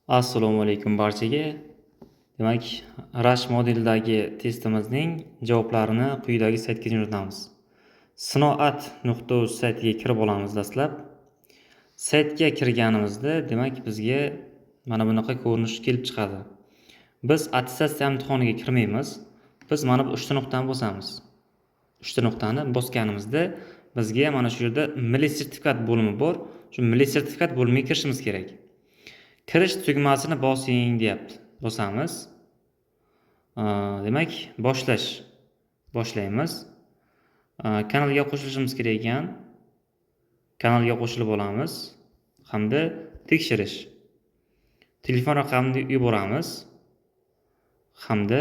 Assalomu alaykum barchaga. Demak, Rush modeldagi testimizning javoblarini quyidagi saytga jo'natamiz. Sinoat.uz saytiga kirib olamiz dastlab. Saytga kirganimizda, demak, bizga mana bunaqa ko'rinish kelib chiqadi. Biz attestatsiya imtihoniga kirmaymiz. Biz mana bu 3 ta nuqtani bosamiz. 3 ta nuqtani bosganimizda bizga mana shu yerda milliy sertifikat bo'limi bor. Shu milliy sertifikat bo'limiga kirishimiz kerak. Kirish tugmasini bosing deyapti. Bosamiz. Demak, boshlaymiz. Kanalga qo'shilishimiz kerak ekan. Kanalga qo'shilib olamiz hamda tekshirish. Telefon raqamini yuboramiz hamda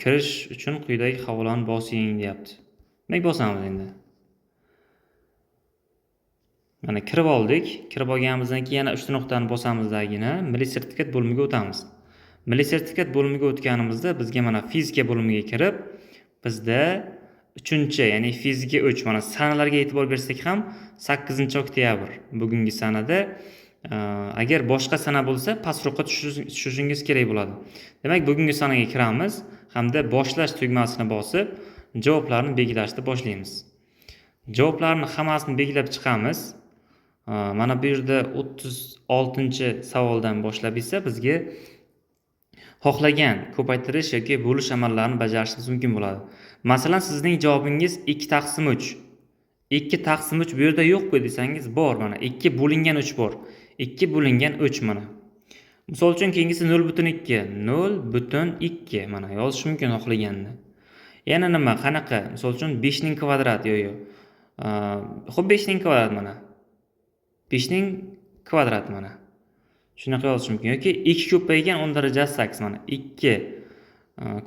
kirish uchun quyidagi havolani bosing deyapti. Demak, bosamiz endi. Mana kirib oldik. Kirib olganimizdan keyin yana 3 ta nuqtani bosamizdagina milliy sertifikat bo'limiga o'tamiz. Milliy sertifikat bo'limiga o'tganimizda bizga mana fizika bo'limiga kirib, bizda 3-chi, ya'ni fizika 3, mana sanalarga e'tibor bersak ham 8-oktyabr bugungi sanada agar boshqa sana bo'lsa pastroqqa tushishingiz kerak bo'ladi. Demak, bugungi sanaga kiramiz hamda boshlash tugmasini bosib javoblarni belgilashni boshlaymiz. Javoblarni hammasini belgilab chiqamiz. Mana bu yerda 36-savoldan boshlab esa bizga xohlagan ko'paytirish yoki bo'lish amallarini bajarishingiz mumkin bo'ladi. Masalan, sizning javobingiz 2/3. 2/3 bu yerda yo'q-ku desangiz, bor mana 2 bo'lingan 3 bor. 2 bo'lingan 3 mana. Misol uchun keyingisi 0.2, 0.2 mana yozish mumkin xohlaganini. Yana nima, qanaqa? Misol uchun 5 ning kvadrati yo'q. Xo'p, 5 ning kvadrati mana. 5 ning kvadrati mana. Shunaqa yozish mumkin yoki 2 ko'paygan 10^8 mana. 2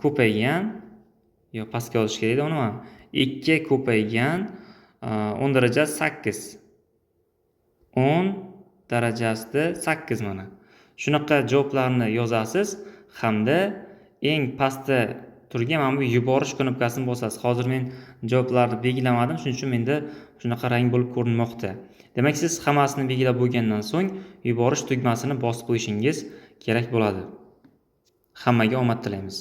ko'paygan pastga yozish kerak edi uni ham. 2 ko'paygan 10^8. 10^8 mana. Shunaqa javoblarni yozasiz hamda eng pastda turgan mana bu yuborish knopkasini bosasiz. Hozir men javoblarni belgilamadim, shuning uchun menda shunaqa rang bo'lib ko'rinmoqda. Demak, siz hammasini belgilab bo'lgandan so'ng yuborish tugmasini bosib qo'yishingiz kerak bo'ladi. Hammaga omad tilaymiz.